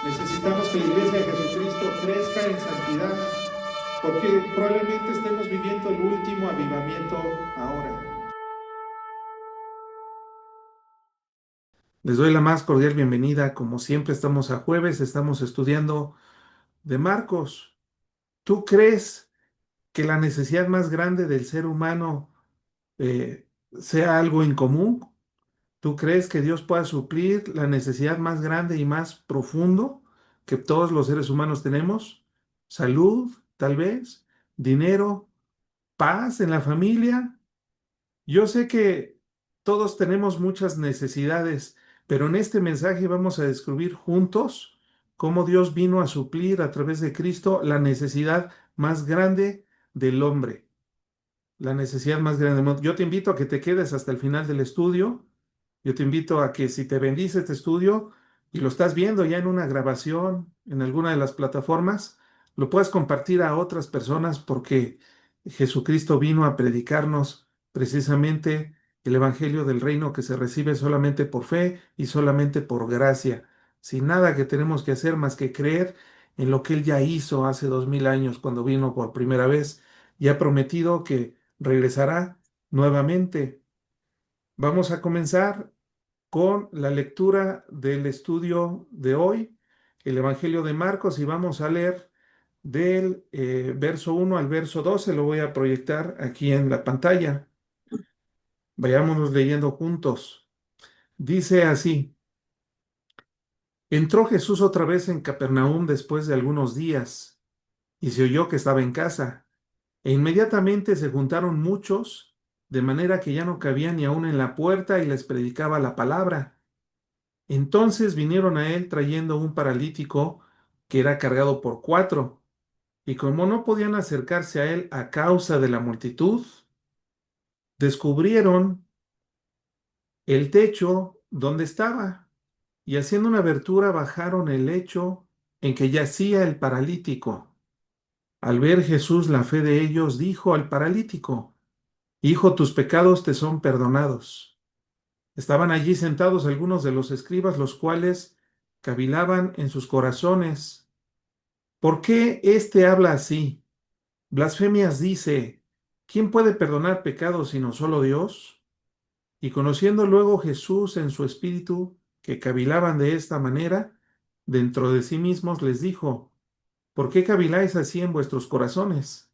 Necesitamos que la Iglesia de Jesucristo crezca en santidad, porque probablemente estemos viviendo el último avivamiento ahora. Les doy la más cordial bienvenida. Como siempre, estamos a jueves, estamos estudiando de Marcos. ¿Tú crees que la necesidad más grande del ser humano sea algo en común? ¿Tú crees que Dios pueda suplir la necesidad más grande y más profundo que todos los seres humanos tenemos? Salud, tal vez, dinero, paz en la familia. Yo sé que todos tenemos muchas necesidades, pero en este mensaje vamos a descubrir juntos cómo Dios vino a suplir a través de Cristo la necesidad más grande del hombre, la necesidad más grande del mundo. Yo te invito a que te quedes hasta el final del estudio. Yo te invito a que si te bendice este estudio y lo estás viendo ya en una grabación en alguna de las plataformas, lo puedas compartir a otras personas porque Jesucristo vino a predicarnos precisamente el Evangelio del Reino que se recibe solamente por fe y solamente por gracia, sin nada que tenemos que hacer más que creer en lo que Él ya hizo hace 2000 años cuando vino por primera vez y ha prometido que regresará nuevamente. Vamos a comenzar con la lectura del estudio de hoy, el Evangelio de Marcos, y vamos a leer del verso 1 al verso 12. Lo voy a proyectar aquí en la pantalla. Vayámonos leyendo juntos. Dice así: Entró Jesús otra vez en Capernaum después de algunos días, y se oyó que estaba en casa. E inmediatamente se juntaron muchos, de manera que ya no cabía ni aún en la puerta, y les predicaba la palabra. Entonces vinieron a él trayendo un paralítico que era cargado por cuatro, y como no podían acercarse a él a causa de la multitud, descubrieron el techo donde estaba, y haciendo una abertura bajaron el lecho en que yacía el paralítico. Al ver Jesús la fe de ellos, dijo al paralítico: Hijo, tus pecados te son perdonados. Estaban allí sentados algunos de los escribas, los cuales cavilaban en sus corazones: ¿por qué éste habla así? Blasfemias dice: ¿quién puede perdonar pecados sino solo Dios? Y conociendo luego Jesús en su espíritu que cavilaban de esta manera, dentro de sí mismos les dijo: ¿por qué caviláis así en vuestros corazones?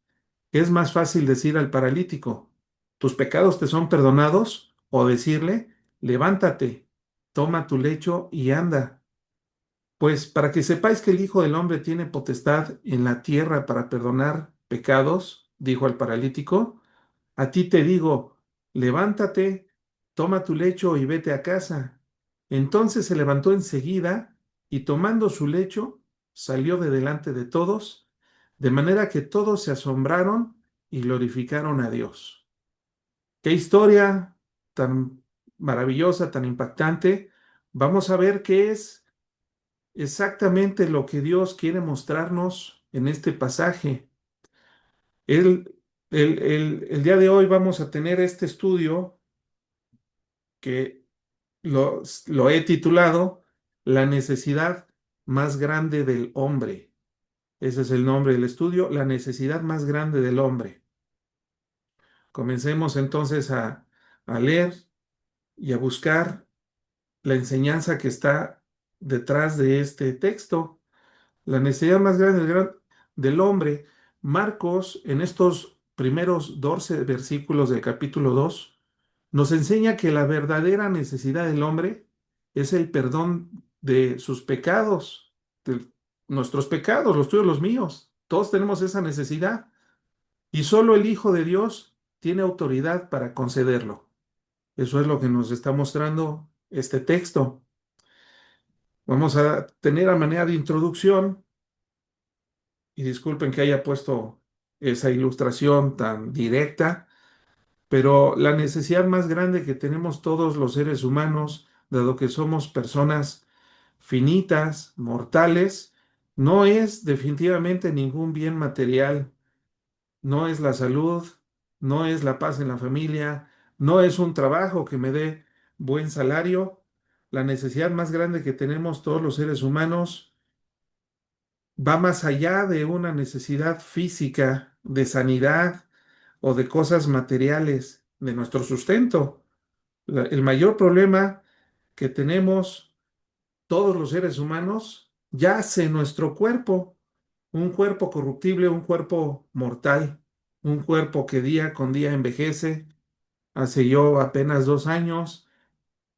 ¿Es más fácil decir al paralítico: tus pecados te son perdonados? O decirle: levántate, toma tu lecho y anda. Pues para que sepáis que el Hijo del Hombre tiene potestad en la tierra para perdonar pecados, dijo al paralítico, a ti te digo, levántate, toma tu lecho y vete a casa. Entonces se levantó enseguida y tomando su lecho, salió de delante de todos, de manera que todos se asombraron y glorificaron a Dios. Qué historia tan maravillosa, tan impactante. Vamos a ver qué es exactamente lo que Dios quiere mostrarnos en este pasaje. El, el día de hoy vamos a tener este estudio que lo he titulado La necesidad más grande del hombre. Ese es el nombre del estudio, la necesidad más grande del hombre. Comencemos entonces a leer y a buscar la enseñanza que está detrás de este texto. La necesidad más grande del hombre. Marcos, en estos primeros 12 versículos del capítulo 2, nos enseña que la verdadera necesidad del hombre es el perdón de sus pecados, de nuestros pecados, los tuyos, los míos. Todos tenemos esa necesidad y solo el Hijo de Dios tiene autoridad para concederlo. Eso es lo que nos está mostrando este texto. Vamos a tener a manera de introducción. Y disculpen que haya puesto esa ilustración tan directa, pero la necesidad más grande que tenemos todos los seres humanos, dado que somos personas finitas, mortales, no es definitivamente ningún bien material, no es la salud, no es la paz en la familia, no es un trabajo que me dé buen salario. La necesidad más grande que tenemos todos los seres humanos va más allá de una necesidad física de sanidad o de cosas materiales, de nuestro sustento. El mayor problema que tenemos todos los seres humanos yace en nuestro cuerpo, un cuerpo corruptible, un cuerpo mortal, un cuerpo que día con día envejece. Hace yo apenas 2 años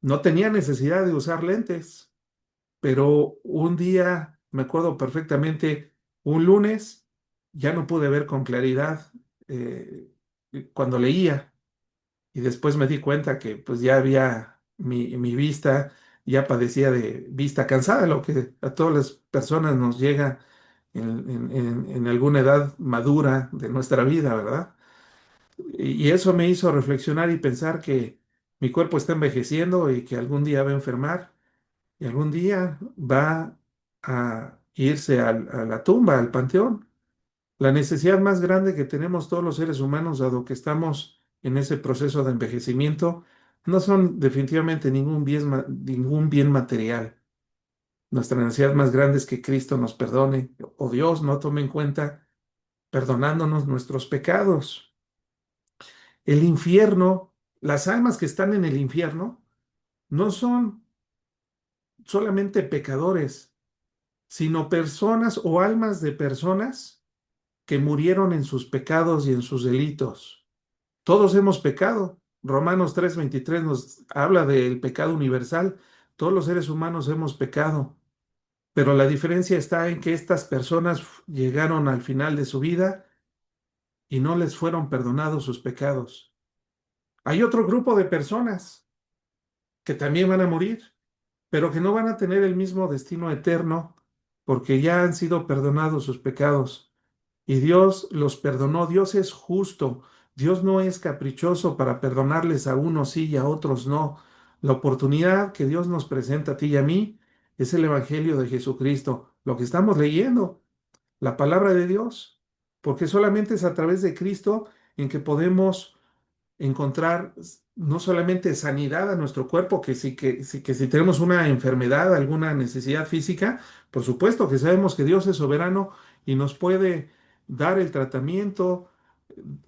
no tenía necesidad de usar lentes, pero un día, me acuerdo perfectamente, un lunes, ya no pude ver con claridad eh, cuando leía. Y después me di cuenta que pues ya había mi vista, ya padecía de vista cansada, lo que a todas las personas nos llega en alguna edad madura de nuestra vida, ¿verdad? Y eso me hizo reflexionar y pensar que mi cuerpo está envejeciendo y que algún día va a enfermar y algún día va a irse a la tumba, al panteón. La necesidad más grande que tenemos todos los seres humanos, dado que estamos en ese proceso de envejecimiento, no son definitivamente ningún bien material. Nuestra necesidad más grande es que Cristo nos perdone o Dios no tome en cuenta perdonándonos nuestros pecados. El infierno, las almas que están en el infierno, no son solamente pecadores, sino personas o almas de personas que murieron en sus pecados y en sus delitos. Todos hemos pecado. Romanos 3:23 nos habla del pecado universal. Todos los seres humanos hemos pecado, pero la diferencia está en que estas personas llegaron al final de su vida y no les fueron perdonados sus pecados. Hay otro grupo de personas que también van a morir, pero que no van a tener el mismo destino eterno porque ya han sido perdonados sus pecados. Y Dios los perdonó. Dios es justo. Dios no es caprichoso para perdonarles a unos sí y a otros no. La oportunidad que Dios nos presenta a ti y a mí es el Evangelio de Jesucristo, lo que estamos leyendo, la palabra de Dios, porque solamente es a través de Cristo en que podemos encontrar no solamente sanidad a nuestro cuerpo, que si tenemos una enfermedad, alguna necesidad física, por supuesto que sabemos que Dios es soberano y nos puede dar el tratamiento,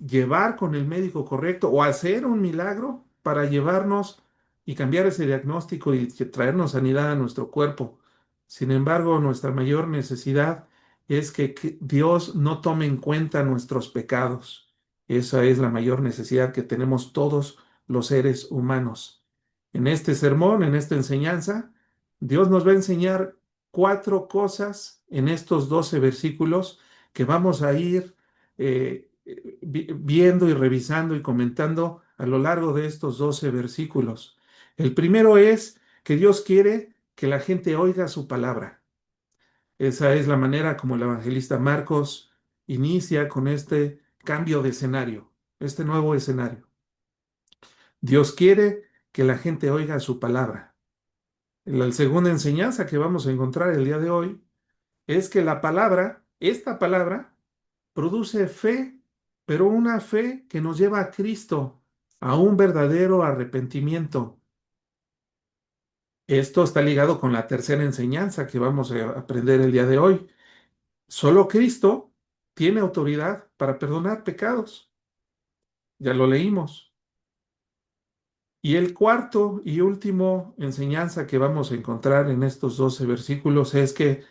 llevar con el médico correcto o hacer un milagro para llevarnos y cambiar ese diagnóstico y traernos sanidad a nuestro cuerpo. Sin embargo, nuestra mayor necesidad es que Dios no tome en cuenta nuestros pecados. Esa es la mayor necesidad que tenemos todos los seres humanos. En este sermón, en esta enseñanza, Dios nos va a enseñar 4 cosas en estos 12 versículos que vamos a ir viendo y revisando y comentando a lo largo de estos 12 versículos. El primero es que Dios quiere que la gente oiga su palabra. Esa es la manera como el evangelista Marcos inicia con este cambio de escenario, este nuevo escenario. Dios quiere que la gente oiga su palabra. La segunda enseñanza que vamos a encontrar el día de hoy es que la palabra, esta palabra, produce fe, pero una fe que nos lleva a Cristo, a un verdadero arrepentimiento. Esto está ligado con la tercera enseñanza que vamos a aprender el día de hoy. Solo Cristo tiene autoridad para perdonar pecados. Ya lo leímos. Y el cuarto y último enseñanza que vamos a encontrar en estos 12 versículos es que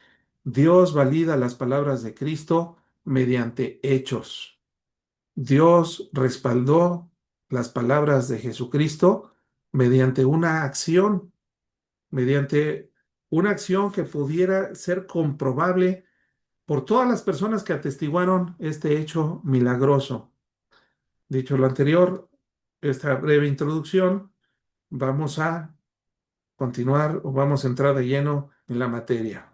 Dios valida las palabras de Cristo mediante hechos. Dios respaldó las palabras de Jesucristo mediante mediante una acción que pudiera ser comprobable por todas las personas que atestiguaron este hecho milagroso. Dicho lo anterior, esta breve introducción, vamos a continuar o vamos a entrar de lleno en la materia.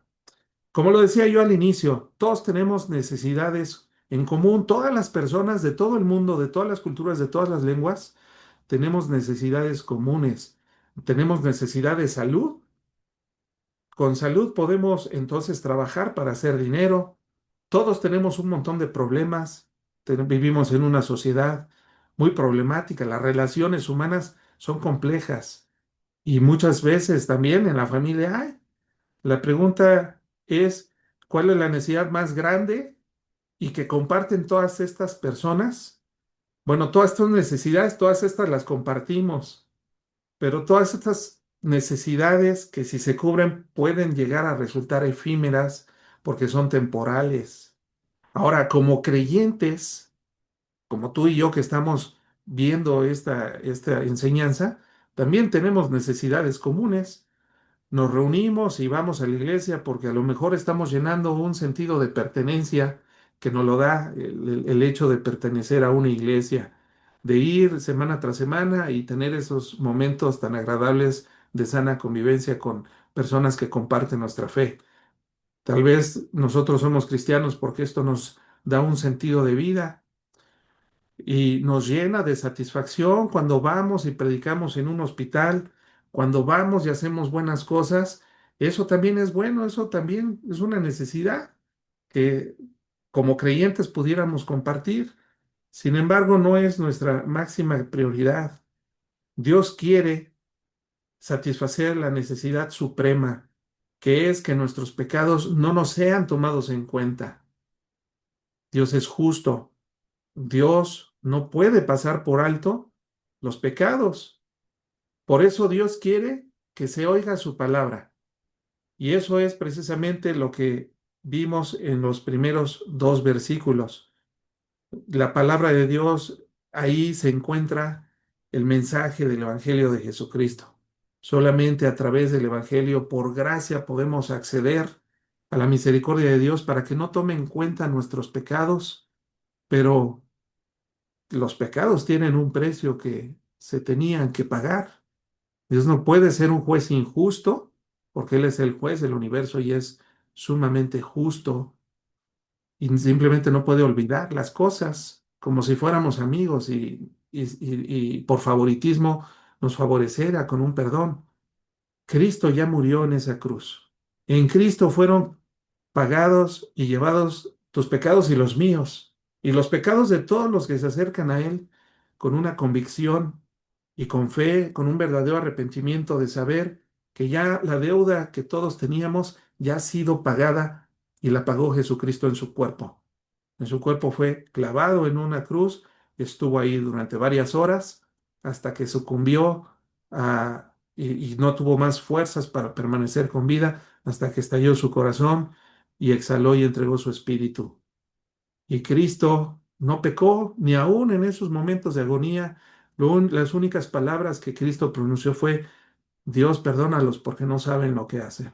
Como lo decía yo al inicio, todos tenemos necesidades en común, todas las personas de todo el mundo, de todas las culturas, de todas las lenguas, tenemos necesidades comunes. Tenemos necesidad de salud. Con salud podemos entonces trabajar para hacer dinero. Todos tenemos un montón de problemas. Vivimos en una sociedad muy problemática. Las relaciones humanas son complejas y muchas veces también en la familia hay. La pregunta es, ¿Cuál es la necesidad más grande y que comparten todas estas personas? Bueno, todas estas necesidades, todas estas las compartimos, pero todas estas necesidades que si se cubren pueden llegar a resultar efímeras porque son temporales. Ahora, como creyentes, como tú y yo que estamos viendo esta enseñanza, también tenemos necesidades comunes. Nos reunimos y vamos a la iglesia porque a lo mejor estamos llenando un sentido de pertenencia que nos lo da el hecho de pertenecer a una iglesia, de ir semana tras semana y tener esos momentos tan agradables de sana convivencia con personas que comparten nuestra fe. Tal vez nosotros somos cristianos porque esto nos da un sentido de vida y nos llena de satisfacción cuando vamos y predicamos en un hospital, cuando vamos y hacemos buenas cosas. Eso también es bueno, eso también es una necesidad que como creyentes pudiéramos compartir. Sin embargo, no es nuestra máxima prioridad. Dios quiere satisfacer la necesidad suprema, que es que nuestros pecados no nos sean tomados en cuenta. Dios es justo. Dios no puede pasar por alto los pecados. Por eso Dios quiere que se oiga su palabra. Y eso es precisamente lo que vimos en los primeros dos versículos. La palabra de Dios, ahí se encuentra el mensaje del Evangelio de Jesucristo. Solamente a través del Evangelio, por gracia, podemos acceder a la misericordia de Dios para que no tome en cuenta nuestros pecados, pero los pecados tienen un precio que se tenían que pagar. Dios no puede ser un juez injusto, porque Él es el juez del universo y es sumamente justo y simplemente no puede olvidar las cosas como si fuéramos amigos y por favoritismo nos favoreciera con un perdón. Cristo ya murió en esa cruz. En Cristo fueron pagados y llevados tus pecados y los míos, y los pecados de todos los que se acercan a Él con una convicción y con fe, con un verdadero arrepentimiento de saber que ya la deuda que todos teníamos ya ha sido pagada y la pagó Jesucristo en su cuerpo. En su cuerpo fue clavado en una cruz, estuvo ahí durante varias horas hasta que sucumbió y no tuvo más fuerzas para permanecer con vida hasta que estalló su corazón y exhaló y entregó su espíritu. Y Cristo no pecó ni aún en esos momentos de agonía. Las únicas palabras que Cristo pronunció fue, Dios, perdónalos porque no saben lo que hacen.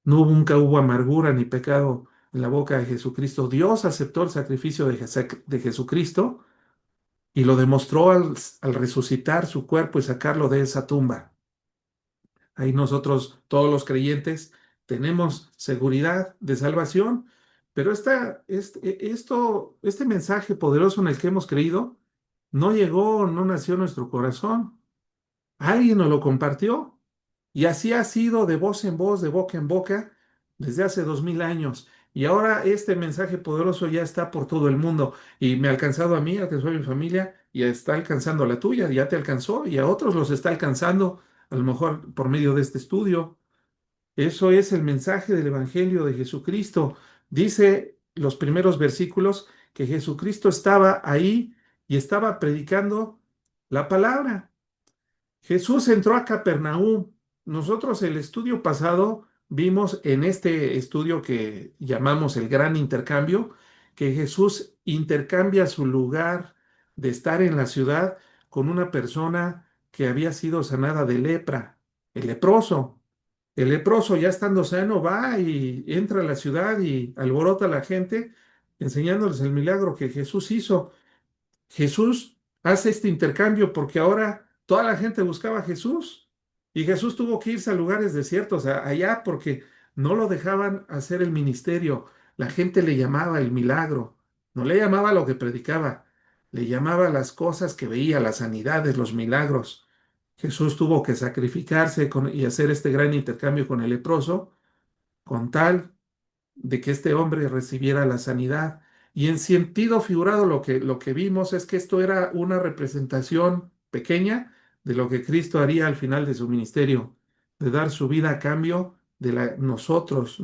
Nunca hubo amargura ni pecado en la boca de Jesucristo. Dios aceptó el sacrificio de Jesucristo y lo demostró al resucitar su cuerpo y sacarlo de esa tumba. Ahí nosotros, todos los creyentes, tenemos seguridad de salvación, pero este mensaje poderoso en el que hemos creído no llegó, no nació en nuestro corazón. Alguien nos lo compartió y así ha sido de voz en voz, de boca en boca, desde hace 2000 años. Y ahora este mensaje poderoso ya está por todo el mundo y me ha alcanzado a mí, alcanzó a mi familia y está alcanzando a la tuya, ya te alcanzó y a otros los está alcanzando, a lo mejor por medio de este estudio. Eso es el mensaje del Evangelio de Jesucristo. Dice los primeros versículos que Jesucristo estaba ahí y estaba predicando la palabra. Jesús entró a Capernaum. Nosotros el estudio pasado vimos en este estudio que llamamos el gran intercambio, que Jesús intercambia su lugar de estar en la ciudad con una persona que había sido sanada de lepra, el leproso. El leproso ya estando sano va y entra a la ciudad y alborota a la gente enseñándoles el milagro que Jesús hizo. Jesús hace este intercambio porque ahora toda la gente buscaba a Jesús y Jesús tuvo que irse a lugares desiertos, allá porque no lo dejaban hacer el ministerio. La gente le llamaba el milagro, no le llamaba lo que predicaba, le llamaba las cosas que veía, las sanidades, los milagros. Jesús tuvo que sacrificarse y hacer este gran intercambio con el leproso con tal de que este hombre recibiera la sanidad. Y en sentido figurado lo que vimos es que esto era una representación pequeña de lo que Cristo haría al final de su ministerio, de dar su vida a cambio de nosotros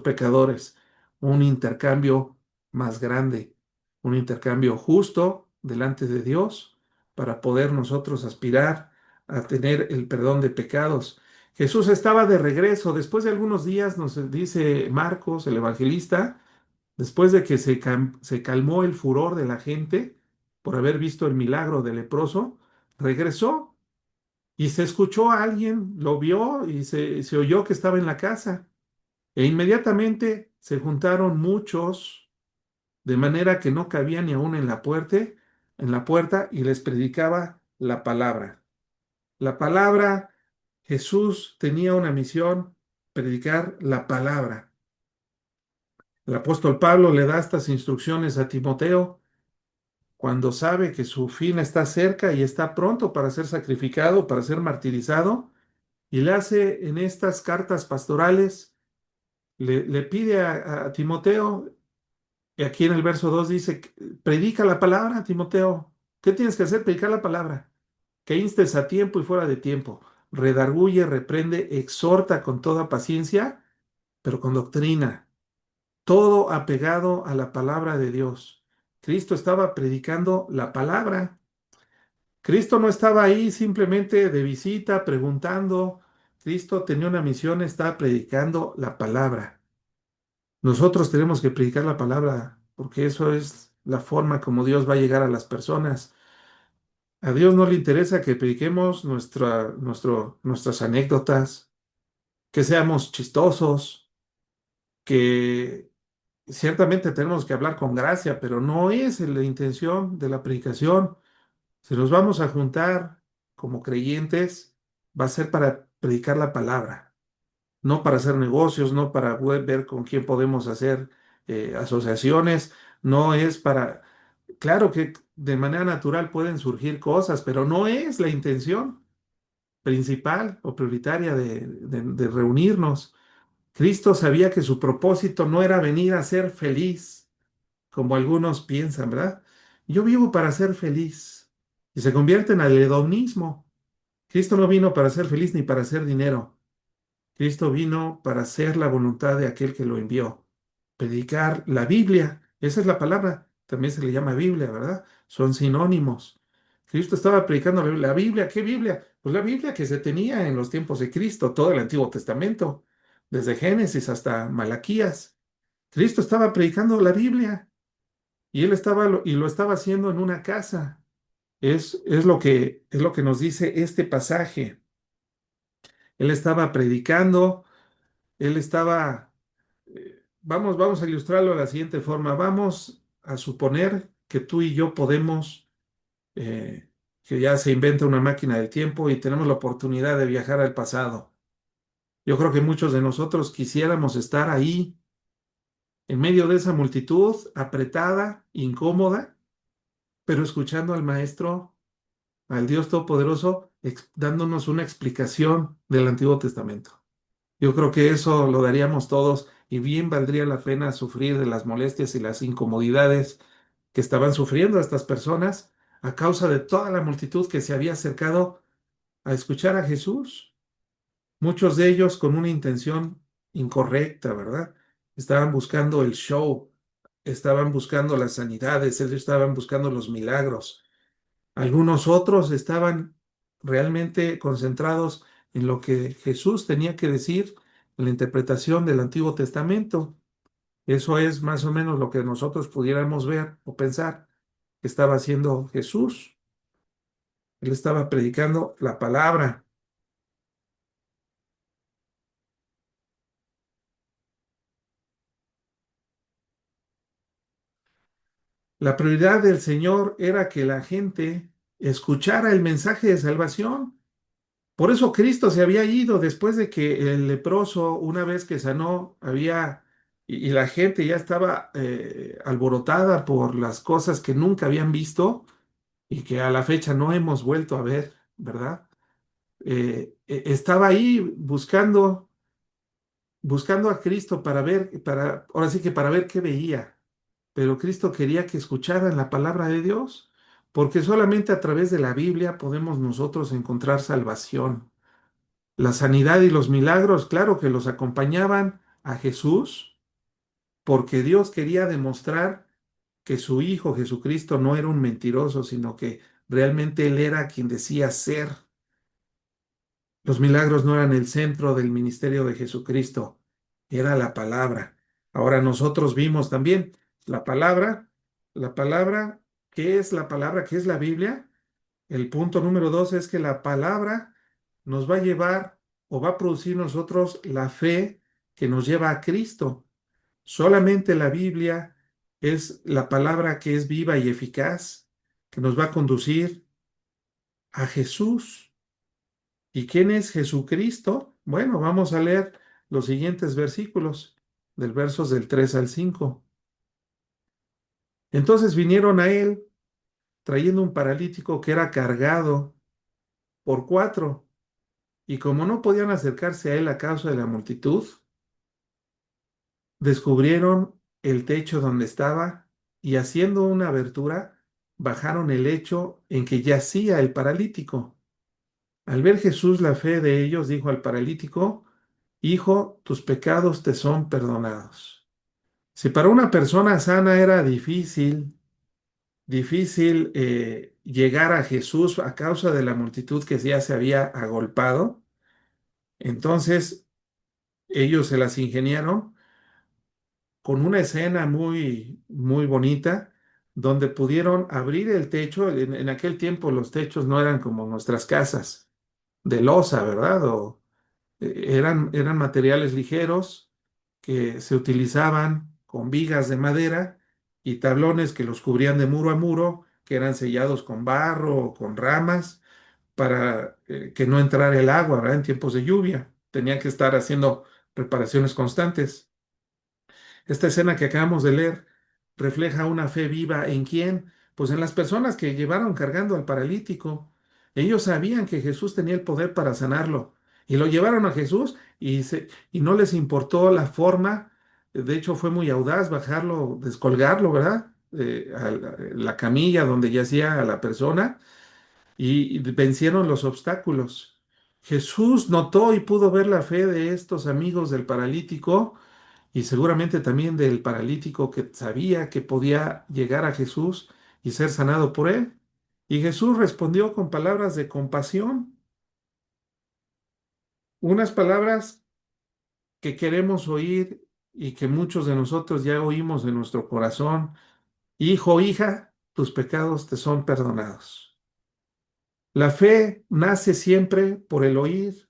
pecadores. un intercambio más grande, un intercambio justo delante de Dios para poder nosotros aspirar a tener el perdón de pecados. Jesús estaba de regreso después de algunos días, nos dice Marcos, el evangelista, después de que se calmó el furor de la gente por haber visto el milagro del leproso, regresó y se escuchó a alguien, lo vio y se oyó que estaba en la casa. E inmediatamente se juntaron muchos, de manera que no cabía ni aún en la puerta, y les predicaba la palabra. La palabra, Jesús tenía una misión, predicar la palabra. El apóstol Pablo le da estas instrucciones a Timoteo cuando sabe que su fin está cerca y está pronto para ser sacrificado, para ser martirizado, y le hace en estas cartas pastorales, le pide a Timoteo. Y aquí en el verso 2 dice, predica la palabra, Timoteo. ¿Qué tienes que hacer? Predicar la palabra. Que instes a tiempo y fuera de tiempo. Redarguye, reprende, exhorta con toda paciencia, pero con doctrina. Todo apegado a la palabra de Dios. Cristo estaba predicando la palabra. Cristo no estaba ahí simplemente de visita, preguntando. Cristo tenía una misión, estaba predicando la palabra. Nosotros tenemos que predicar la palabra, porque eso es la forma como Dios va a llegar a las personas. A Dios no le interesa que prediquemos nuestras anécdotas, que seamos chistosos, que ciertamente tenemos que hablar con gracia, pero no es la intención de la predicación. Si nos vamos a juntar como creyentes, va a ser para predicar la palabra, no para hacer negocios, no para ver con quién podemos hacer asociaciones, no es para... Claro que de manera natural pueden surgir cosas, pero no es la intención principal o prioritaria de reunirnos. Cristo sabía que su propósito no era venir a ser feliz, como algunos piensan, ¿verdad? Yo vivo para ser feliz y se convierte en el hedonismo. Cristo no vino para ser feliz ni para hacer dinero. Cristo vino para hacer la voluntad de aquel que lo envió. Predicar la Biblia, esa es la palabra, también se le llama Biblia, ¿verdad? Son sinónimos. Cristo estaba predicando la Biblia. ¿La Biblia? ¿Qué Biblia? Pues la Biblia que se tenía en los tiempos de Cristo, todo el Antiguo Testamento, desde Génesis hasta Malaquías. Cristo estaba predicando la Biblia y él y lo estaba haciendo en una casa. Es lo que nos dice este pasaje. Él estaba predicando, él estaba vamos a ilustrarlo de la siguiente forma. Vamos a suponer que tú y yo podemos, que ya se inventa una máquina del tiempo y tenemos la oportunidad de viajar al pasado. Yo creo que muchos de nosotros quisiéramos estar ahí, en medio de esa multitud, apretada, incómoda, pero escuchando al Maestro, al Dios Todopoderoso, dándonos una explicación del Antiguo Testamento. Yo creo que eso lo daríamos todos y bien valdría la pena sufrir de las molestias y las incomodidades que estaban sufriendo estas personas a causa de toda la multitud que se había acercado a escuchar a Jesús. Muchos de ellos con una intención incorrecta, ¿verdad? Estaban buscando el show, estaban buscando las sanidades, ellos estaban buscando los milagros. Algunos otros estaban realmente concentrados en lo que Jesús tenía que decir en la interpretación del Antiguo Testamento. Eso es más o menos lo que nosotros pudiéramos ver o pensar que estaba haciendo Jesús. Él estaba predicando la palabra. La prioridad del Señor era que la gente escuchara el mensaje de salvación. Por eso Cristo se había ido después de que el leproso, una vez que sanó, y la gente ya estaba alborotada por las cosas que nunca habían visto y que a la fecha no hemos vuelto a ver, ¿verdad? Estaba ahí buscando a Cristo para ver, ahora sí que para ver qué veía. Pero Cristo quería que escucharan la palabra de Dios, porque solamente a través de la Biblia podemos nosotros encontrar salvación. La sanidad y los milagros, claro que los acompañaban a Jesús, porque Dios quería demostrar que su Hijo Jesucristo no era un mentiroso, sino que realmente Él era quien decía ser. Los milagros no eran el centro del ministerio de Jesucristo, era la palabra. Ahora nosotros vimos también la palabra, la palabra, ¿qué es la palabra? ¿Qué es la Biblia? El punto número dos es que la palabra nos va a llevar o va a producir en nosotros la fe que nos lleva a Cristo. Solamente la Biblia es la palabra que es viva y eficaz, que nos va a conducir a Jesús. ¿Y quién es Jesucristo? Bueno, vamos a leer los siguientes versículos, del versos del 3 al 5. Entonces vinieron a él trayendo un paralítico que era cargado por cuatro, y como no podían acercarse a él a causa de la multitud, descubrieron el techo donde estaba y haciendo una abertura, bajaron el lecho en que yacía el paralítico. Al ver Jesús la fe de ellos, dijo al paralítico, Hijo, tus pecados te son perdonados. Si para una persona sana era difícil llegar a Jesús a causa de la multitud que ya se había agolpado, entonces ellos se las ingeniaron con una escena muy bonita donde pudieron abrir el techo. En aquel tiempo los techos no eran como nuestras casas de losa, ¿verdad? Eran materiales ligeros que se utilizaban con vigas de madera y tablones que los cubrían de muro a muro, que eran sellados con barro o con ramas para que no entrara el agua, ¿verdad? En tiempos de lluvia. Tenían que estar haciendo reparaciones constantes. Esta escena que acabamos de leer refleja una fe viva ¿en quién? Pues en las personas que llevaron cargando al paralítico. Ellos sabían que Jesús tenía el poder para sanarlo y lo llevaron a Jesús y no les importó la forma. De hecho, fue muy audaz bajarlo, descolgarlo, ¿verdad? La camilla donde yacía a la persona y vencieron los obstáculos. Jesús notó y pudo ver la fe de estos amigos del paralítico y seguramente también del paralítico que sabía que podía llegar a Jesús y ser sanado por él. Y Jesús respondió con palabras de compasión, unas palabras que queremos oír y que muchos de nosotros ya oímos en nuestro corazón. Hijo, hija, tus pecados te son perdonados. La fe nace siempre por el oír.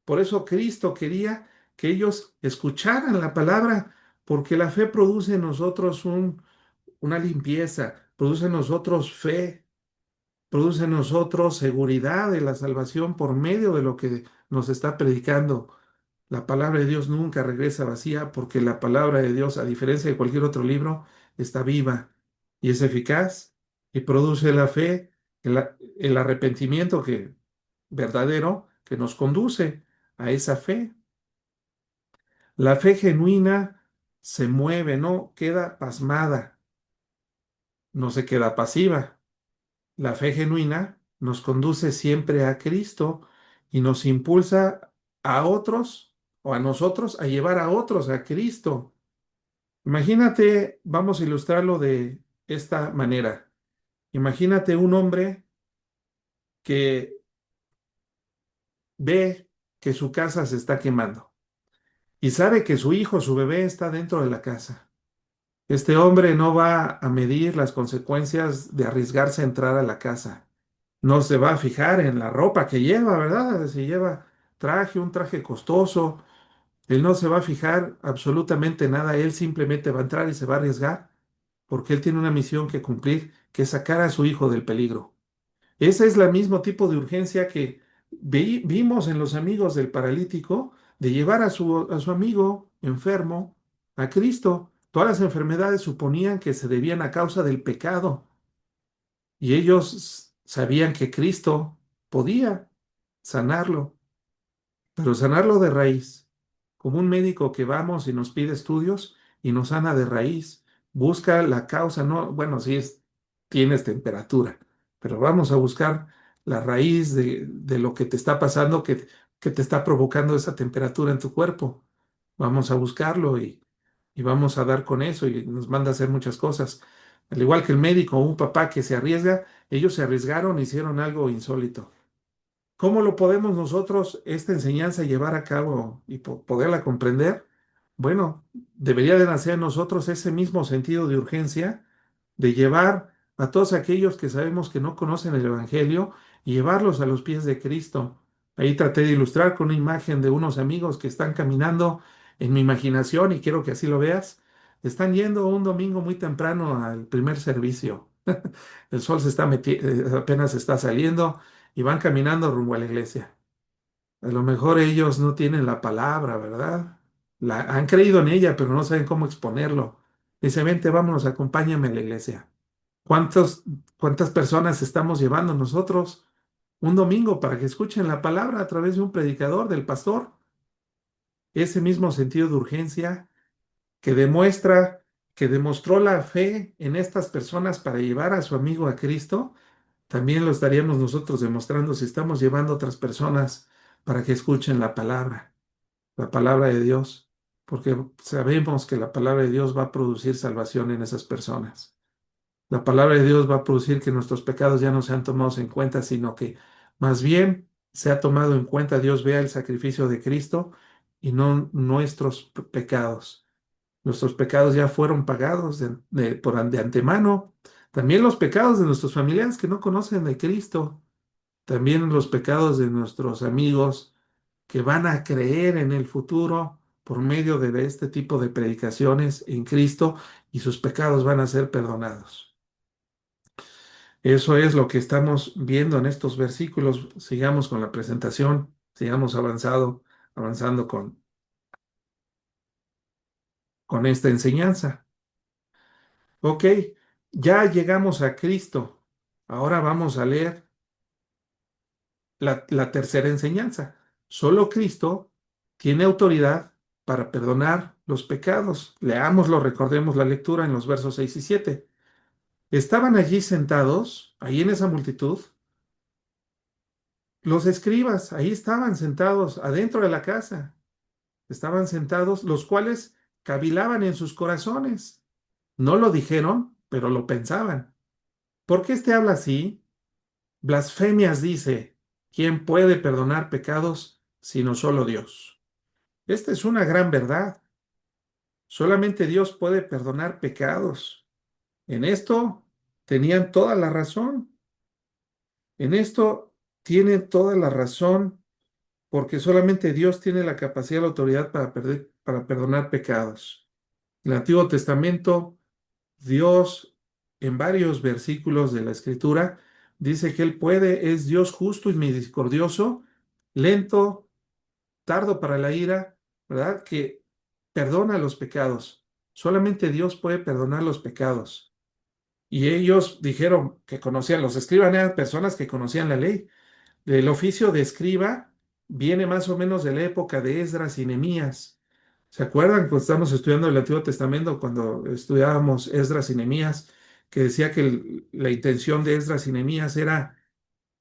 Por eso Cristo quería que ellos escucharan la palabra, porque la fe produce en nosotros una limpieza, produce en nosotros fe, produce en nosotros seguridad de la salvación por medio de lo que nos está predicando. La palabra de Dios nunca regresa vacía porque la palabra de Dios, a diferencia de cualquier otro libro, está viva y es eficaz y produce la fe, el arrepentimiento verdadero que nos conduce a esa fe. La fe genuina se mueve, no queda pasmada, no se queda pasiva. La fe genuina nos conduce siempre a Cristo y nos impulsa a otros o a nosotros a llevar a otros a Cristo. Imagínate, vamos a ilustrarlo de esta manera. Imagínate un hombre que ve que su casa se está quemando y sabe que su hijo, su bebé está dentro de la casa. Este hombre no va a medir las consecuencias de arriesgarse a entrar a la casa. No se va a fijar en la ropa que lleva, ¿verdad? Si lleva un traje costoso, él no se va a fijar absolutamente nada, él simplemente va a entrar y se va a arriesgar, porque él tiene una misión que cumplir, que es sacar a su hijo del peligro. Ese es el mismo tipo de urgencia que vimos en los amigos del paralítico, de llevar a su amigo enfermo a Cristo. Todas las enfermedades suponían que se debían a causa del pecado y ellos sabían que Cristo podía sanarlo, pero sanarlo de raíz, como un médico que vamos y nos pide estudios y nos sana de raíz, busca la causa, no, bueno, si es, tienes temperatura, pero vamos a buscar la raíz de lo que te está pasando, que te está provocando esa temperatura en tu cuerpo. Vamos a buscarlo y vamos a dar con eso y nos manda a hacer muchas cosas. Al igual que el médico o un papá que se arriesga, ellos se arriesgaron, hicieron algo insólito. ¿Cómo lo podemos nosotros, esta enseñanza, llevar a cabo y poderla comprender? Bueno, debería de nacer en nosotros ese mismo sentido de urgencia de llevar a todos aquellos que sabemos que no conocen el Evangelio y llevarlos a los pies de Cristo. Ahí traté de ilustrar con una imagen de unos amigos que están caminando en mi imaginación y quiero que así lo veas. Están yendo un domingo muy temprano al primer servicio. El sol se está apenas está saliendo y van caminando rumbo a la iglesia. A lo mejor ellos no tienen la palabra, ¿verdad? Han creído en ella, pero no saben cómo exponerlo. Dice, vente, vámonos, acompáñame a la iglesia. ¿Cuántos, ¿Cuántas personas estamos llevando nosotros un domingo para que escuchen la palabra a través de un predicador, del pastor? Ese mismo sentido de urgencia que demuestra, que demostró la fe en estas personas para llevar a su amigo a Cristo, también lo estaríamos nosotros demostrando si estamos llevando a otras personas para que escuchen la palabra de Dios, porque sabemos que la palabra de Dios va a producir salvación en esas personas. La palabra de Dios va a producir que nuestros pecados ya no sean tomados en cuenta, sino que más bien se ha tomado en cuenta, Dios vea el sacrificio de Cristo y no nuestros pecados. Nuestros pecados ya fueron pagados de antemano. También los pecados de nuestros familiares que no conocen de Cristo. También los pecados de nuestros amigos que van a creer en el futuro por medio de este tipo de predicaciones en Cristo y sus pecados van a ser perdonados. Eso es lo que estamos viendo en estos versículos. Sigamos con la presentación, sigamos avanzando con esta enseñanza. Ok, ya llegamos a Cristo. Ahora vamos a leer la tercera enseñanza. Solo Cristo tiene autoridad para perdonar los pecados. Leámoslo, recordemos la lectura en los versos 6 y 7. Estaban allí sentados, ahí en esa multitud, los escribas, ahí estaban sentados adentro de la casa. Estaban sentados, los cuales cavilaban en sus corazones. No lo dijeron, pero lo pensaban. ¿Por qué este habla así? Blasfemias dice, ¿quién puede perdonar pecados sino solo Dios? Esta es una gran verdad. Solamente Dios puede perdonar pecados. En esto tenían toda la razón. En esto tienen toda la razón porque solamente Dios tiene la capacidad y la autoridad para perdonar pecados. En el Antiguo Testamento, Dios, en varios versículos de la Escritura, dice que Él puede, es Dios justo y misericordioso, lento, tardo para la ira, ¿verdad? Que perdona los pecados. Solamente Dios puede perdonar los pecados. Y ellos dijeron que conocían, los escribas eran personas que conocían la ley. El oficio de escriba viene más o menos de la época de Esdras y Nehemías. ¿Se acuerdan cuando estamos estudiando el Antiguo Testamento, cuando estudiábamos Esdras y Nehemías, que decía que la intención de Esdras y Nehemías era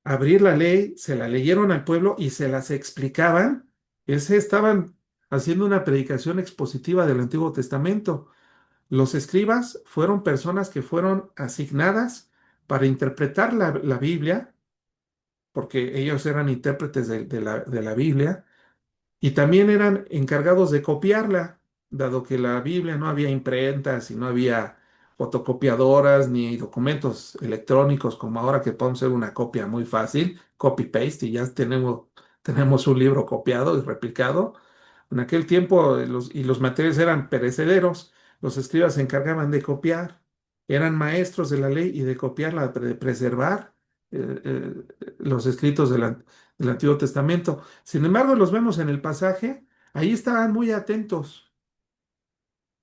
abrir la ley, se la leyeron al pueblo y se las explicaban? Estaban haciendo una predicación expositiva del Antiguo Testamento. Los escribas fueron personas que fueron asignadas para interpretar la Biblia porque ellos eran intérpretes de la Biblia y también eran encargados de copiarla, dado que la Biblia no había imprentas y no había fotocopiadoras ni documentos electrónicos como ahora que podemos hacer una copia muy fácil, copy-paste y ya tenemos un libro copiado y replicado. En aquel tiempo los materiales eran perecederos, los escribas se encargaban de copiar, eran maestros de la ley y de copiarla, de preservar los escritos del Antiguo Testamento. Sin embargo, los vemos en el pasaje, ahí estaban muy atentos,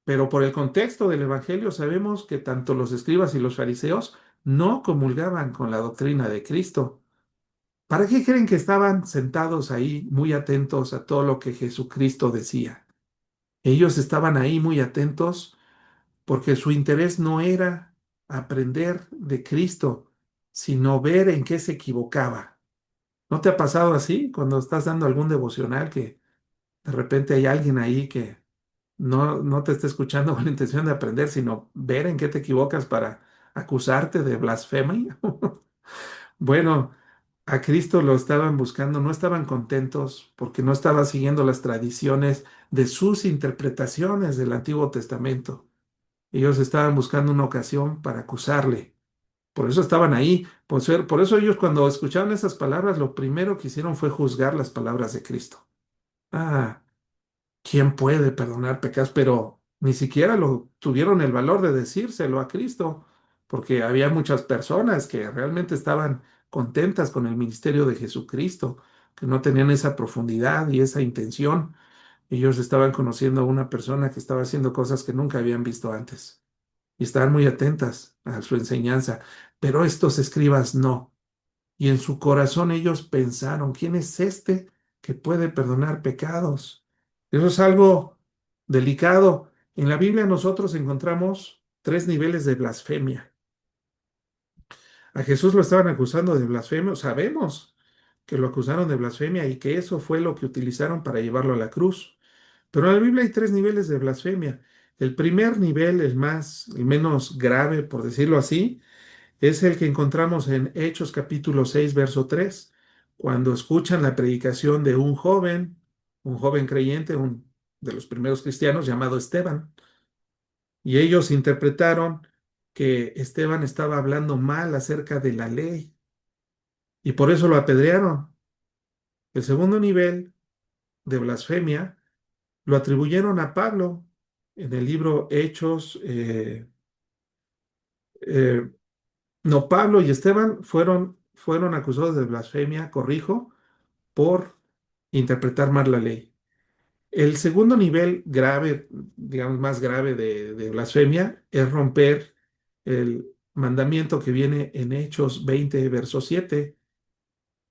pero por el contexto del Evangelio sabemos que tanto los escribas y los fariseos no comulgaban con la doctrina de Cristo. ¿Para qué creen que estaban sentados ahí muy atentos a todo lo que Jesucristo decía? Ellos estaban ahí muy atentos porque su interés no era aprender de Cristo, sino ver en qué se equivocaba. ¿No te ha pasado así cuando estás dando algún devocional que de repente hay alguien ahí que no te esté escuchando con la intención de aprender, sino ver en qué te equivocas para acusarte de blasfemia. Bueno, a Cristo lo estaban buscando, no estaban contentos porque no estaba siguiendo las tradiciones de sus interpretaciones del Antiguo Testamento. Ellos estaban buscando una ocasión para acusarle. Por eso estaban ahí. Por eso ellos cuando escucharon esas palabras, lo primero que hicieron fue juzgar las palabras de Cristo. Ah, ¿quién puede perdonar pecados? Pero ni siquiera lo tuvieron el valor de decírselo a Cristo, porque había muchas personas que realmente estaban contentas con el ministerio de Jesucristo, que no tenían esa profundidad y esa intención. Ellos estaban conociendo a una persona que estaba haciendo cosas que nunca habían visto antes y estaban muy atentas a su enseñanza, pero estos escribas no. Y en su corazón ellos pensaron, ¿quién es este que puede perdonar pecados? Eso es algo delicado. En la Biblia nosotros encontramos tres niveles de blasfemia. A Jesús lo estaban acusando de blasfemia. Sabemos que lo acusaron de blasfemia y que eso fue lo que utilizaron para llevarlo a la cruz. Pero en la Biblia hay tres niveles de blasfemia. El primer nivel, el menos grave, por decirlo así, es el que encontramos en Hechos capítulo 6 verso 3 cuando escuchan la predicación de un joven creyente, un de los primeros cristianos llamado Esteban, y ellos interpretaron que Esteban estaba hablando mal acerca de la ley y por eso lo apedrearon. El segundo nivel de blasfemia lo atribuyeron a Pablo en el libro Hechos. Eh, no, Pablo y Esteban fueron acusados de blasfemia, corrijo, por interpretar mal la ley. El segundo nivel grave, digamos más grave de blasfemia, es romper el mandamiento que viene en Hechos 20, verso 7,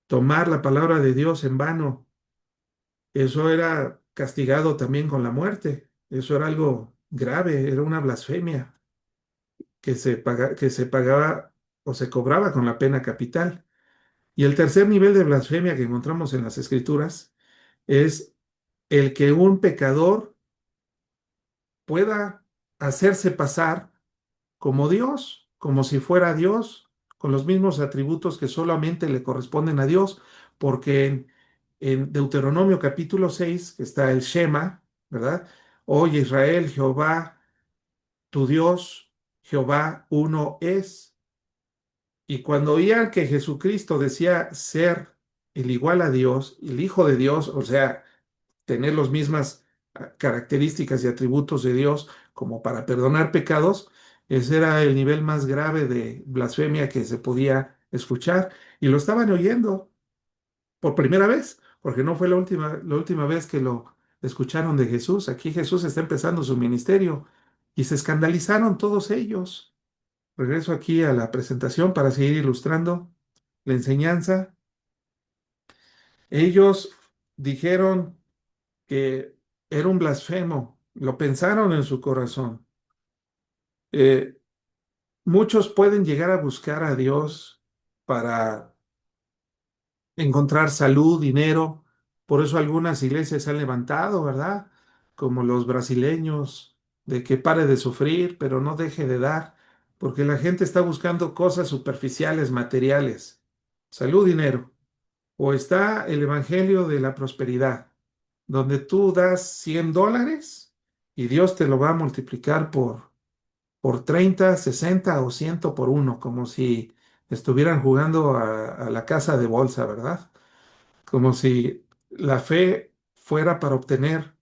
tomar la palabra de Dios en vano. Eso era castigado también con la muerte. Eso era algo grave, era una blasfemia que se pagaba o se cobraba con la pena capital. Y el tercer nivel de blasfemia que encontramos en las Escrituras es el que un pecador pueda hacerse pasar como Dios, como si fuera Dios, con los mismos atributos que solamente le corresponden a Dios, porque en Deuteronomio capítulo 6 que está el Shema, ¿verdad? Oye Israel, Jehová, tu Dios, Jehová uno es. Y cuando oían que Jesucristo decía ser el igual a Dios, el Hijo de Dios, o sea, tener las mismas características y atributos de Dios como para perdonar pecados, ese era el nivel más grave de blasfemia que se podía escuchar. Y lo estaban oyendo por primera vez, porque no fue la última vez que lo escucharon de Jesús. Aquí Jesús está empezando su ministerio y se escandalizaron todos ellos. Regreso aquí a la presentación para seguir ilustrando la enseñanza. Ellos dijeron que era un blasfemo, lo pensaron en su corazón. Eh, Muchos pueden llegar a buscar a Dios para encontrar salud, dinero, por eso algunas iglesias se han levantado, ¿verdad? Como los brasileños, de que pare de sufrir, pero no deje de dar, porque la gente está buscando cosas superficiales, materiales, salud, dinero. O está el Evangelio de la Prosperidad, donde tú das $100 y Dios te lo va a multiplicar por 30, 60 o 100 por uno, como si estuvieran jugando a la casa de bolsa, ¿verdad? Como si la fe fuera para obtener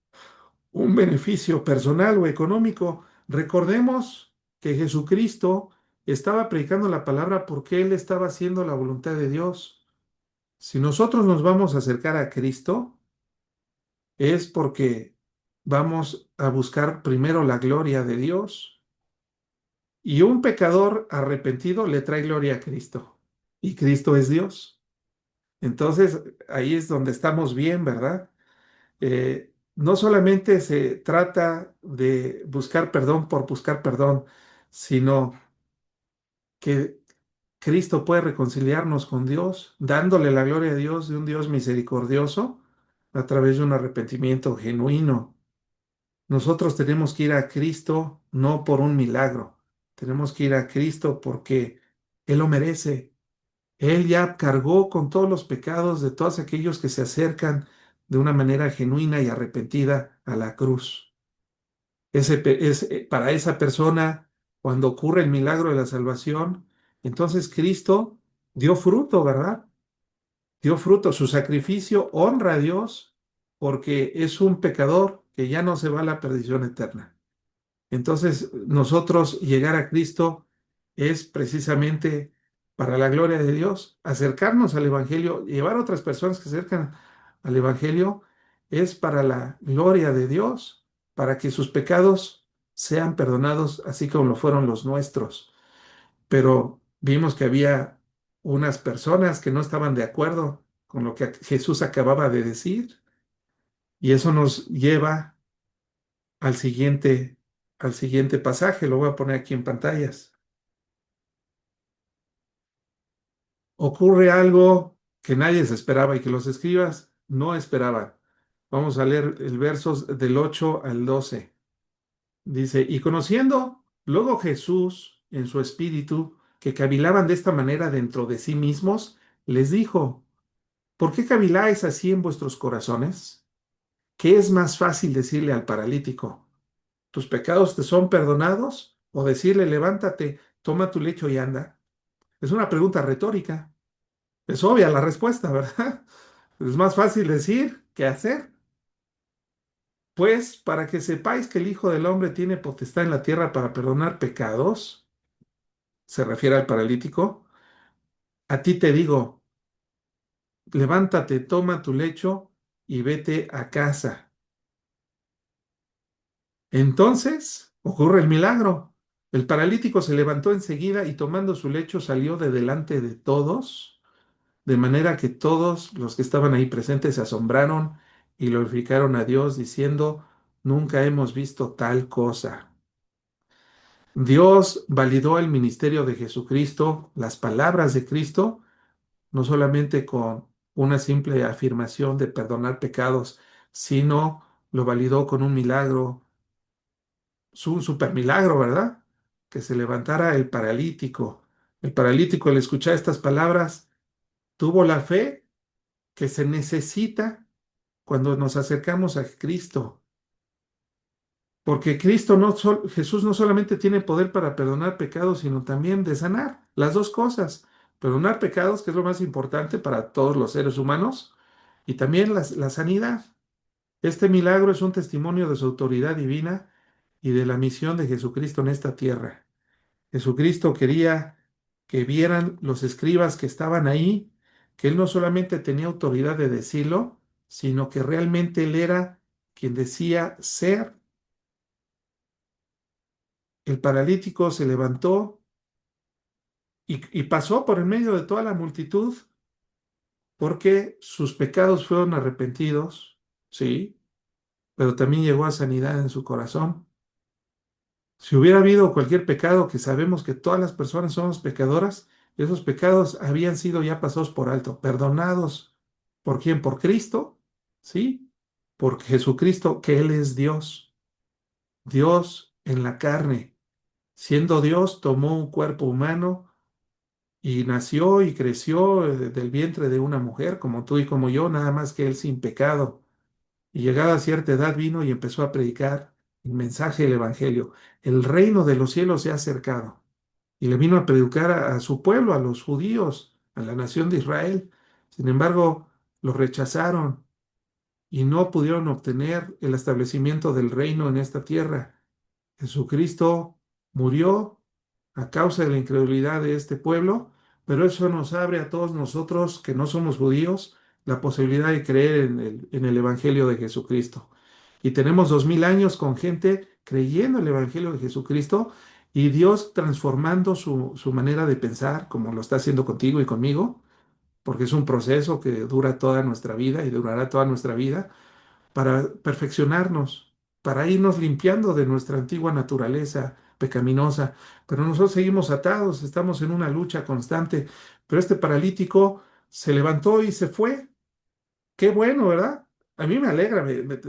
un beneficio personal o económico. Recordemos que Jesucristo estaba predicando la palabra porque Él estaba haciendo la voluntad de Dios. Si nosotros nos vamos a acercar a Cristo, es porque vamos a buscar primero la gloria de Dios y un pecador arrepentido le trae gloria a Cristo y Cristo es Dios. Entonces ahí es donde estamos bien, ¿verdad? No solamente se trata de buscar perdón por buscar perdón, sino que Cristo puede reconciliarnos con Dios, dándole la gloria a Dios de un Dios misericordioso a través de un arrepentimiento genuino. Nosotros tenemos que ir a Cristo no por un milagro, tenemos que ir a Cristo porque Él lo merece. Él ya cargó con todos los pecados de todos aquellos que se acercan de una manera genuina y arrepentida a la cruz. Para esa persona, cuando ocurre el milagro de la salvación, entonces Cristo dio fruto, ¿verdad? Dio fruto. Su sacrificio honra a Dios porque es un pecador que ya no se va a la perdición eterna. Entonces, nosotros llegar a Cristo es precisamente para la gloria de Dios, acercarnos al Evangelio, llevar a otras personas que se acercan al Evangelio, es para la gloria de Dios, para que sus pecados sean perdonados, así como lo fueron los nuestros. Pero vimos que había unas personas que no estaban de acuerdo con lo que Jesús acababa de decir, y eso nos lleva al al siguiente pasaje. Lo voy a poner aquí en pantallas. Ocurre algo que nadie se esperaba y que los escribas no esperaban. Vamos a leer el versos del 8 al 12. Dice, y conociendo luego Jesús en su espíritu que cavilaban de esta manera dentro de sí mismos, les dijo, ¿por qué caviláis así en vuestros corazones? ¿Qué es más fácil decirle al paralítico? ¿Tus pecados te son perdonados? ¿O decirle, levántate, toma tu lecho y anda? Es una pregunta retórica. Es obvia la respuesta, ¿verdad? Es más fácil decir que hacer. Pues para que sepáis que el Hijo del Hombre tiene potestad en la tierra para perdonar pecados, se refiere al paralítico, a ti te digo, levántate, toma tu lecho y vete a casa. Entonces ocurre el milagro. El paralítico se levantó enseguida y tomando su lecho salió de delante de todos, de manera que todos los que estaban ahí presentes se asombraron y glorificaron a Dios diciendo, nunca hemos visto tal cosa. Dios validó el ministerio de Jesucristo, las palabras de Cristo, no solamente con una simple afirmación de perdonar pecados, sino lo validó con un milagro, un super milagro, ¿verdad? Que se levantara el paralítico. El paralítico al escuchar estas palabras tuvo la fe que se necesita cuando nos acercamos a Cristo. Porque Jesús no solamente tiene poder para perdonar pecados, sino también de sanar las dos cosas. Perdonar pecados, que es lo más importante para todos los seres humanos, y también la sanidad. Este milagro es un testimonio de su autoridad divina y de la misión de Jesucristo en esta tierra. Jesucristo quería que vieran los escribas que estaban ahí, que Él no solamente tenía autoridad de decirlo, sino que realmente Él era quien decía ser. El paralítico se levantó y pasó por en medio de toda la multitud porque sus pecados fueron arrepentidos, sí, pero también llegó a sanidad en su corazón. Si hubiera habido cualquier pecado, que sabemos que todas las personas somos pecadoras, esos pecados habían sido ya pasados por alto, perdonados. ¿Por quién? Por Cristo, ¿sí? Por Jesucristo, que Él es Dios, Dios en la carne. Siendo Dios, tomó un cuerpo humano y nació y creció del vientre de una mujer, como tú y como yo, nada más que Él sin pecado. Y llegada a cierta edad vino y empezó a predicar el mensaje del Evangelio. El reino de los cielos se ha acercado. Y le vino a predicar a su pueblo, a los judíos, a la nación de Israel. Sin embargo, lo rechazaron y no pudieron obtener el establecimiento del reino en esta tierra. Jesucristo murió a causa de la incredulidad de este pueblo, pero eso nos abre a todos nosotros que no somos judíos la posibilidad de creer en el Evangelio de Jesucristo. Y tenemos 2000 años con gente creyendo en el Evangelio de Jesucristo y Dios transformando su manera de pensar, como lo está haciendo contigo y conmigo, porque es un proceso que dura toda nuestra vida y durará toda nuestra vida para perfeccionarnos, para irnos limpiando de nuestra antigua naturaleza pecaminosa. Pero nosotros seguimos atados, estamos en una lucha constante. Pero este paralítico se levantó y se fue. Qué bueno, ¿verdad? a mí me alegra,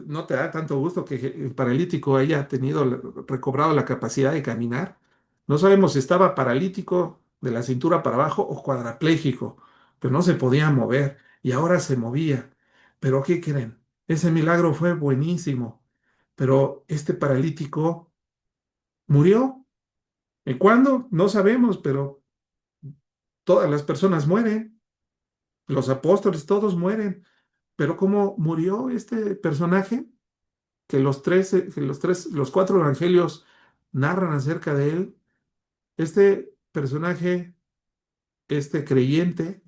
no te da tanto gusto que el paralítico haya tenido, recobrado la capacidad de caminar. No sabemos si estaba paralítico de la cintura para abajo o cuadrapléjico, pero no se podía mover y ahora se movía. Pero ¿qué creen? Ese milagro fue buenísimo, pero este paralítico murió. ¿Y cuándo? No sabemos, pero todas las personas mueren, los apóstoles todos mueren. Pero ¿cómo murió este personaje? Los cuatro evangelios narran acerca de él. Este personaje, este creyente,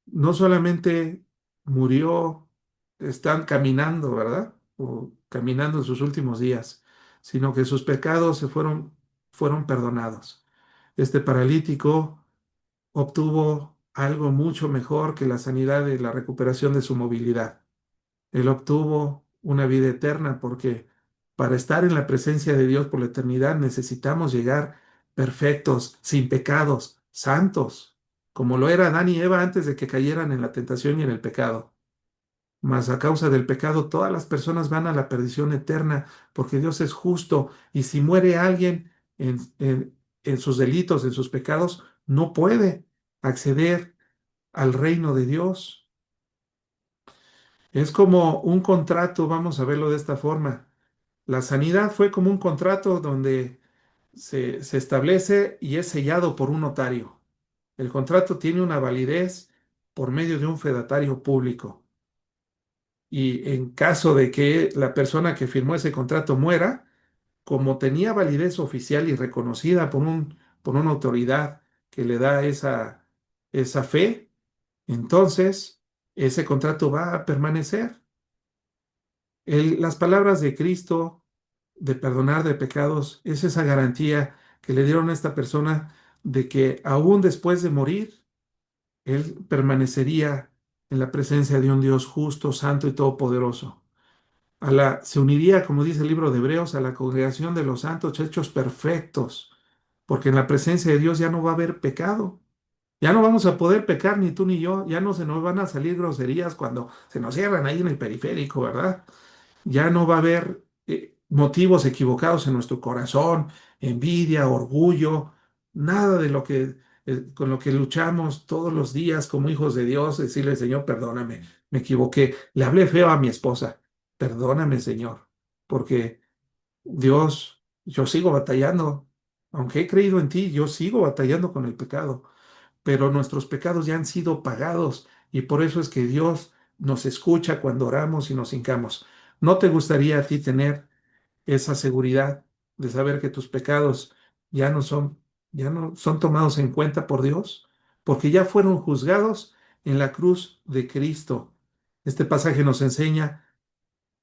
no solamente murió, están caminando, ¿verdad? O caminando en sus últimos días, sino que sus pecados fueron perdonados. Este paralítico obtuvo algo mucho mejor que la sanidad y la recuperación de su movilidad. Él obtuvo una vida eterna porque para estar en la presencia de Dios por la eternidad necesitamos llegar perfectos, sin pecados, santos, como lo era Adán y Eva antes de que cayeran en la tentación y en el pecado. Mas a causa del pecado todas las personas van a la perdición eterna porque Dios es justo y si muere alguien en sus delitos, en sus pecados, no puede acceder al reino de Dios. Es como un contrato, vamos a verlo de esta forma. La sanidad fue como un contrato donde se establece y es sellado por un notario. El contrato tiene una validez por medio de un fedatario público. Y en caso de que la persona que firmó ese contrato muera, como tenía validez oficial y reconocida por una autoridad que le da esa fe, entonces ese contrato va a permanecer. Las palabras de Cristo de perdonar de pecados es esa garantía que le dieron a esta persona de que aún después de morir, él permanecería en la presencia de un Dios justo, santo y todopoderoso. Se uniría, como dice el libro de Hebreos, a la congregación de los santos hechos perfectos, porque en la presencia de Dios ya no va a haber pecado. Ya no vamos a poder pecar ni tú ni yo, ya no se nos van a salir groserías cuando se nos cierran ahí en el periférico, ¿verdad? Ya no va a haber motivos equivocados en nuestro corazón, envidia, orgullo, nada de lo que con lo que luchamos todos los días como hijos de Dios, decirle, Señor, perdóname, me equivoqué, le hablé feo a mi esposa, perdóname, Señor, porque Dios, yo sigo batallando, aunque he creído en ti, yo sigo batallando con el pecado, pero nuestros pecados ya han sido pagados y por eso es que Dios nos escucha cuando oramos y nos hincamos. ¿No te gustaría a ti tener esa seguridad de saber que tus pecados ya no son, ya no son tomados en cuenta por Dios? Porque ya fueron juzgados en la cruz de Cristo. Este pasaje nos enseña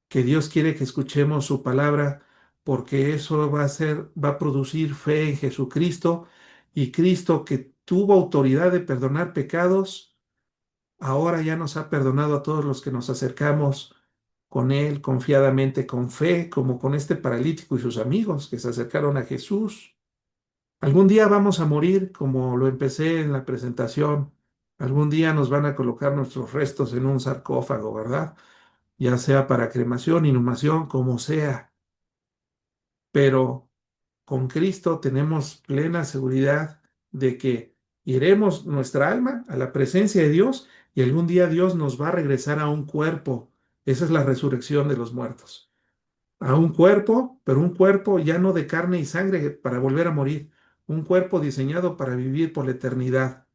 que Dios quiere que escuchemos su palabra porque eso va a producir fe en Jesucristo y Cristo que tuvo autoridad de perdonar pecados, ahora ya nos ha perdonado a todos los que nos acercamos con Él confiadamente, con fe, como con este paralítico y sus amigos que se acercaron a Jesús. Algún día vamos a morir, como lo empecé en la presentación. Algún día nos van a colocar nuestros restos en un sarcófago, ¿verdad? Ya sea para cremación, inhumación, como sea. Pero con Cristo tenemos plena seguridad de que iremos nuestra alma a la presencia de Dios y algún día Dios nos va a regresar a un cuerpo. Esa es la resurrección de los muertos. A un cuerpo, pero un cuerpo ya no de carne y sangre para volver a morir. Un cuerpo diseñado para vivir por la eternidad,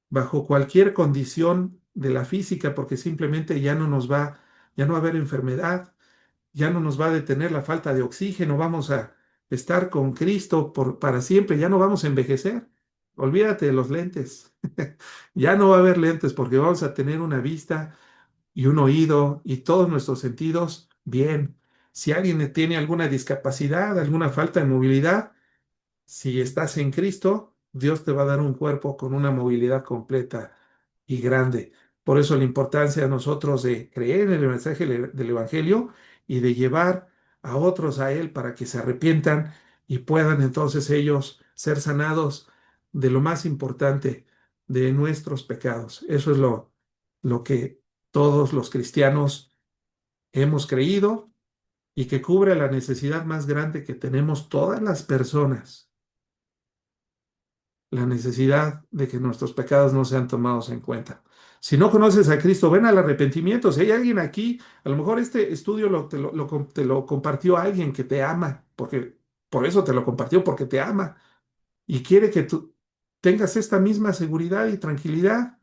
bajo cualquier condición de la física, porque simplemente ya no va a haber enfermedad, ya no nos va a detener la falta de oxígeno, vamos a estar con Cristo para siempre, ya no vamos a envejecer. Olvídate de los lentes. Ya no va a haber lentes porque vamos a tener una vista y un oído y todos nuestros sentidos bien. Si alguien tiene alguna discapacidad, alguna falta de movilidad, si estás en Cristo, Dios te va a dar un cuerpo con una movilidad completa y grande. Por eso la importancia de nosotros de creer en el mensaje del Evangelio y de llevar a otros a Él para que se arrepientan y puedan entonces ellos ser sanados de lo más importante, de nuestros pecados. Eso es lo que todos los cristianos hemos creído y que cubre la necesidad más grande que tenemos todas las personas, la necesidad de que nuestros pecados no sean tomados en cuenta. Si no conoces a Cristo, ven al arrepentimiento. Si hay alguien aquí, a lo mejor este estudio te lo compartió alguien que te ama, porque por eso te lo compartió, porque te ama y quiere que tú tengas esta misma seguridad y tranquilidad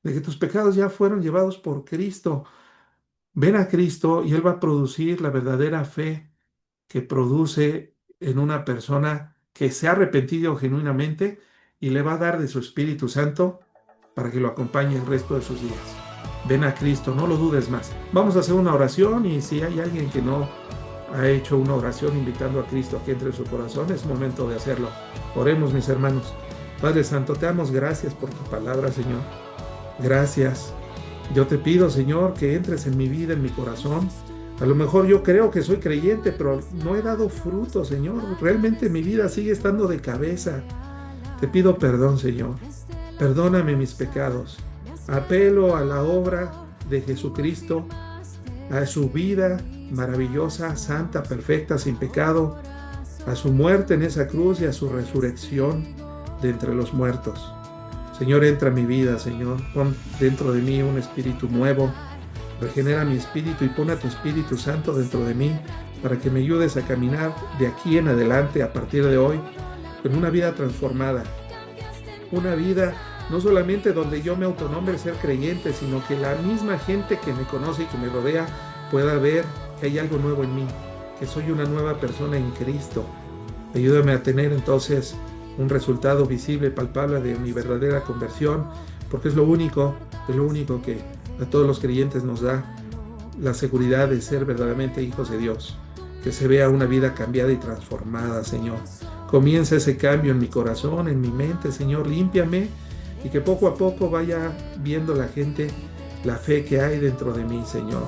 de que tus pecados ya fueron llevados por Cristo. Ven a Cristo y Él va a producir la verdadera fe que produce en una persona que se ha arrepentido genuinamente y le va a dar de su Espíritu Santo para que lo acompañe el resto de sus días. Ven a Cristo, no lo dudes más. Vamos a hacer una oración y si hay alguien que no ha hecho una oración invitando a Cristo a que entre en su corazón, es momento de hacerlo. Oremos, mis hermanos. Padre Santo, te damos gracias por tu palabra, Señor. Gracias. Yo te pido, Señor, que entres en mi vida, en mi corazón. A lo mejor yo creo que soy creyente, pero no he dado fruto, Señor. Realmente mi vida sigue estando de cabeza. Te pido perdón, Señor. Perdóname mis pecados. Apelo a la obra de Jesucristo, a su vida maravillosa, santa, perfecta, sin pecado, a su muerte en esa cruz y a su resurrección de entre los muertos. Señor, entra en mi vida, Señor. Pon dentro de mí un espíritu nuevo. Regenera mi espíritu y pon a tu Espíritu Santo dentro de mí para que me ayudes a caminar de aquí en adelante, a partir de hoy, con una vida transformada. Una vida no solamente donde yo me autonombre ser creyente, sino que la misma gente que me conoce y que me rodea pueda ver que hay algo nuevo en mí, que soy una nueva persona en Cristo. Ayúdame a tener entonces un resultado visible, palpable de mi verdadera conversión, porque es lo único que a todos los creyentes nos da la seguridad de ser verdaderamente hijos de Dios. Que se vea una vida cambiada y transformada, Señor. Comienza ese cambio en mi corazón, en mi mente, Señor, límpiame y que poco a poco vaya viendo la gente la fe que hay dentro de mí, Señor.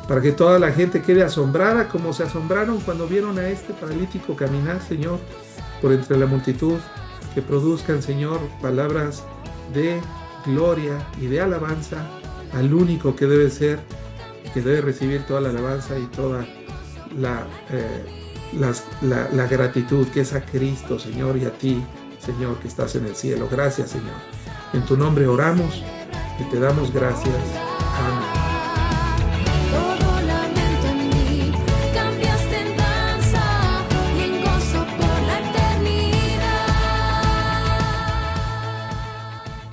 Para que toda la gente quede asombrada como se asombraron cuando vieron a este paralítico caminar, Señor, por entre la multitud. Que produzcan, Señor, palabras de gloria y de alabanza al único que debe ser, que debe recibir toda la alabanza y toda la gratitud, que es a Cristo, Señor, y a ti, Señor, que estás en el cielo. Gracias, Señor. En tu nombre oramos y te damos gracias.